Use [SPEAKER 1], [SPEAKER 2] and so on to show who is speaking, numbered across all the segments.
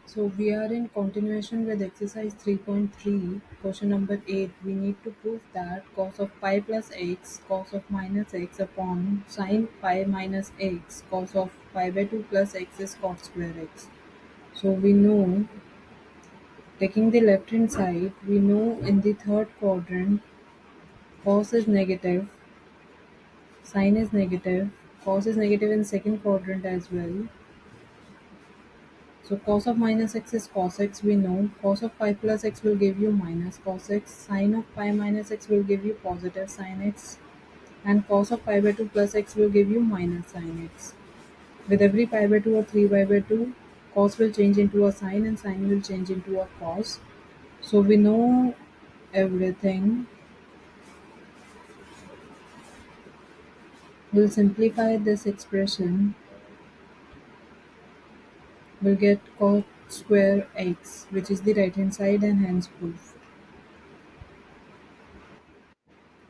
[SPEAKER 1] So we are in continuation with exercise 3.3, question number 8. We need to prove that cos of pi plus x, cos of minus x upon sine pi minus x, cos of pi by 2 plus x is cos square x. So we know, taking the left hand side, we know in the third quadrant, cos is negative, sine is negative, cos is negative in second quadrant as well. So cos of minus x is cos x, we know. Cos of pi plus x will give you minus cos x. Sine of pi minus x will give you positive sin x. And cos of pi by 2 plus x will give you minus sin x. With every pi by 2 or 3 pi by 2, cos will change into a sine and sine will change into a cos. So we know everything. We'll simplify this expression. We'll get cos square x, which is the right hand side, and hence proof.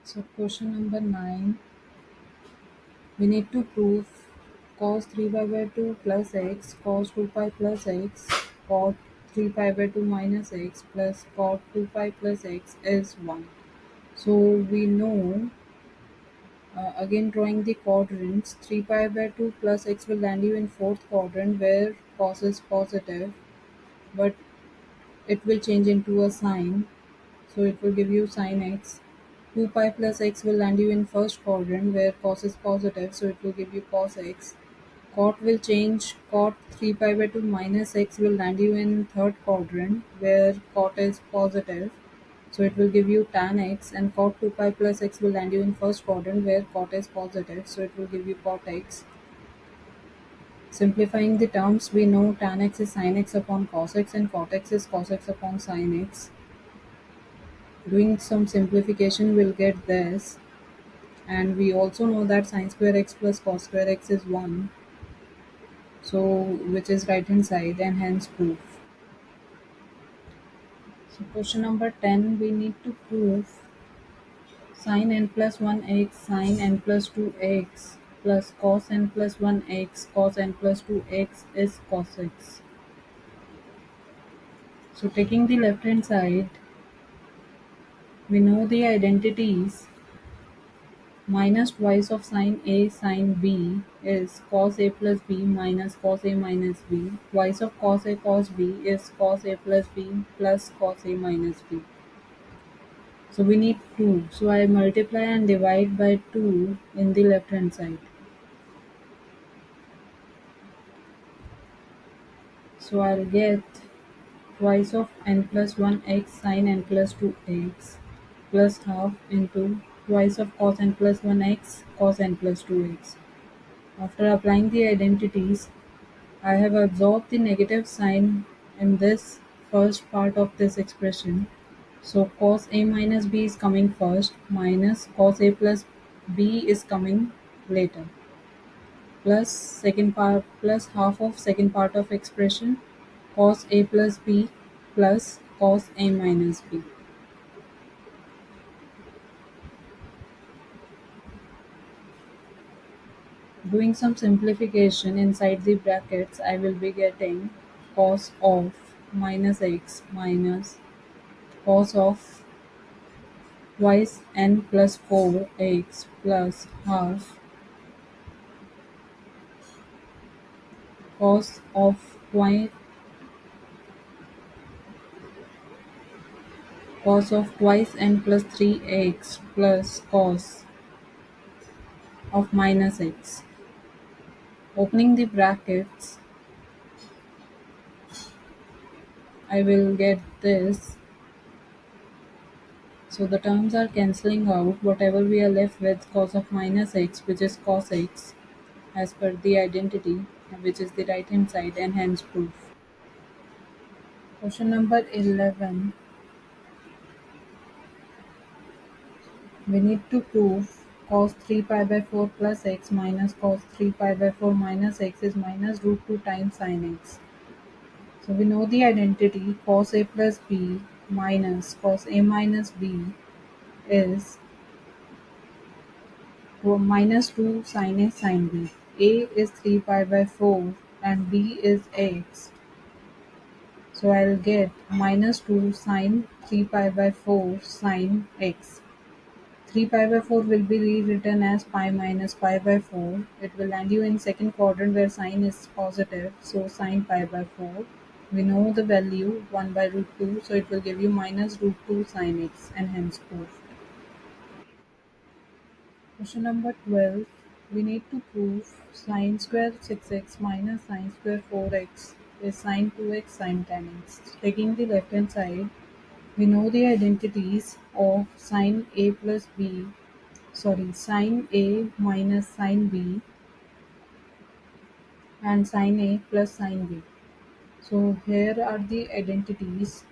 [SPEAKER 1] So question number 9. We need to prove cos 3 pi by 2 plus x, cos 2 pi plus x, cot 3 pi by 2 minus x plus cot 2 pi plus x is 1. So we know, again drawing the quadrants, 3 pi by 2 plus x will land you in fourth quadrant where cos is positive, but it will change into a sine, so it will give you sin x. 2 pi plus x will land you in first quadrant where cos is positive, so it will give you cos x. Cot will change. Cot 3 pi by 2 minus x will land you in third quadrant where cot is positive. So it will give you tan x, and cot 2 pi plus x will land you in first quadrant where cot is positive. So it will give you cot x. Simplifying the terms, we know tan x is sin x upon cos x and cot x is cos x upon sin x. Doing some simplification, we'll get this. And we also know that sin square x plus cos square x is 1. So which is right hand side and hence proof. So question number 10, we need to prove sin n plus 1x sin n plus 2x plus cos n plus 1x cos n plus 2x is cos x. So taking the left hand side, we know the identities. Minus twice of sin A sin B is cos A plus B minus cos A minus B. Twice of cos A cos B is cos A plus B plus cos A minus B. So we need 2. So I multiply and divide by 2 in the left hand side. So I'll get twice of n plus 1x sin n plus 2x plus half into twice of cos n plus 1x cos n plus 2x. After applying the identities, I have absorbed the negative sign in this first part of this expression. So cos A minus B is coming first, minus cos A plus B is coming later, plus second part plus half of second part of expression, cos A plus B plus cos A minus B. Doing some simplification inside the brackets, I will be getting cos of minus x minus cos of twice n plus 4x plus half cos of twice n plus 3x plus cos of minus x. Opening the brackets, I will get this. So the terms are cancelling out. Whatever we are left with, cos of minus x, which is cos x, as per the identity, which is the right hand side, and hence proof. Question number 11. We need to prove cos 3 pi by 4 plus x minus cos 3 pi by 4 minus x is minus root 2 times sin x. So we know the identity, cos a plus b minus cos a minus b is minus 2 sin a sin b. A is 3 pi by 4 and b is x. So I'll get minus 2 sine 3 pi by 4 sine x. 3 pi by 4 will be rewritten as pi minus pi by 4. It will land you in second quadrant where sine is positive, so sine pi by 4. We know the value 1 by root 2, so it will give you minus root 2 sine x, and hence proved. Question number 12. We need to prove sine square 6x minus sine square 4x is sine 2x sine 10x. Taking the left hand side, we know the identities of sine a plus b, sine a minus sine b and sine a plus sine b. So here are the identities,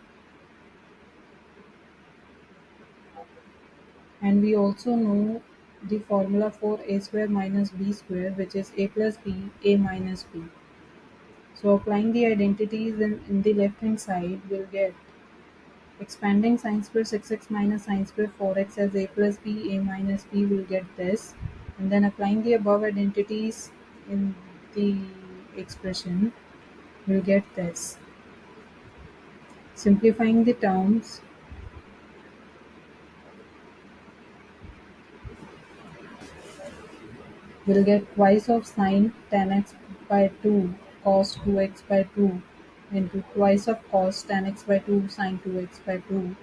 [SPEAKER 1] and we also know the formula for a square minus b square, which is a plus b, a minus b. So applying the identities in the left hand side, we'll get expanding sine square 6x minus sine square 4x as a plus b, a minus b, will get this. And then applying the above identities in the expression, we'll get this. Simplifying the terms, we'll get twice of sine 10x by 2 cos 2x by 2 into twice of cos 10x by 2 sine 2x by 2.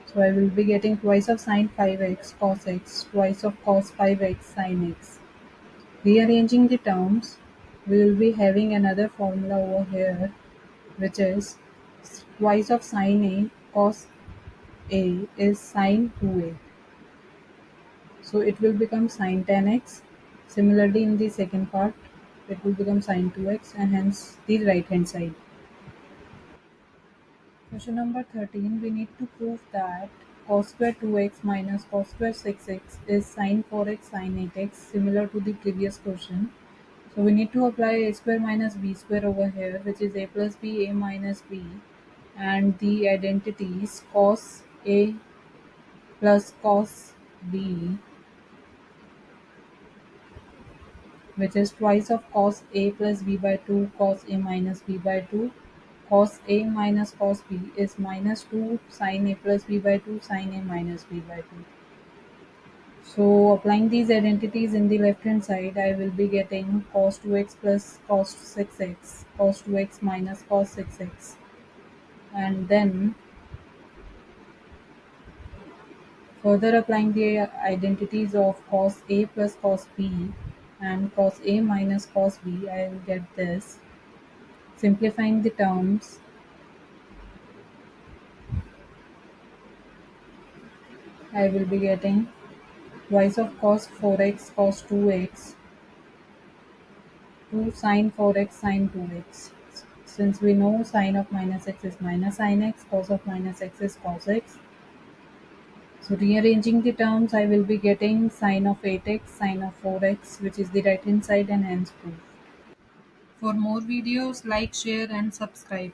[SPEAKER 1] So I will be getting twice of sine 5x cos x, twice of cos 5x sin x. Rearranging the terms, we will be having another formula over here, which is twice of sine a cos a is sine 2a. So it will become sine 10x. Similarly, in the second part, it will become sine 2x, and hence the right hand side. Question number 13. We need to prove that cos square 2x minus cos square 6x is sine 4x sine 8x, similar to the previous question. So we need to apply a square minus b square over here, which is a plus b, a minus b, and the identities cos a plus cos b, which is twice of cos a plus b by 2 cos a minus b by 2. Cos a minus cos b is minus 2 sin a plus b by 2 sin a minus b by 2. So applying these identities in the left hand side, I will be getting cos 2x plus cos 6x, cos 2x minus cos 6x. And then further applying the identities of cos a plus cos b and cos a minus cos b, I will get this. Simplifying the terms, I will be getting twice of cos 4x cos 2x 2 sin 4x sin 2x. Since we know sine of minus x is minus sin x, cos of minus x is cos x. So rearranging the terms, I will be getting sine of 8x, sine of 4x, which is the right hand side, and hence proof. For more videos, like, share and subscribe.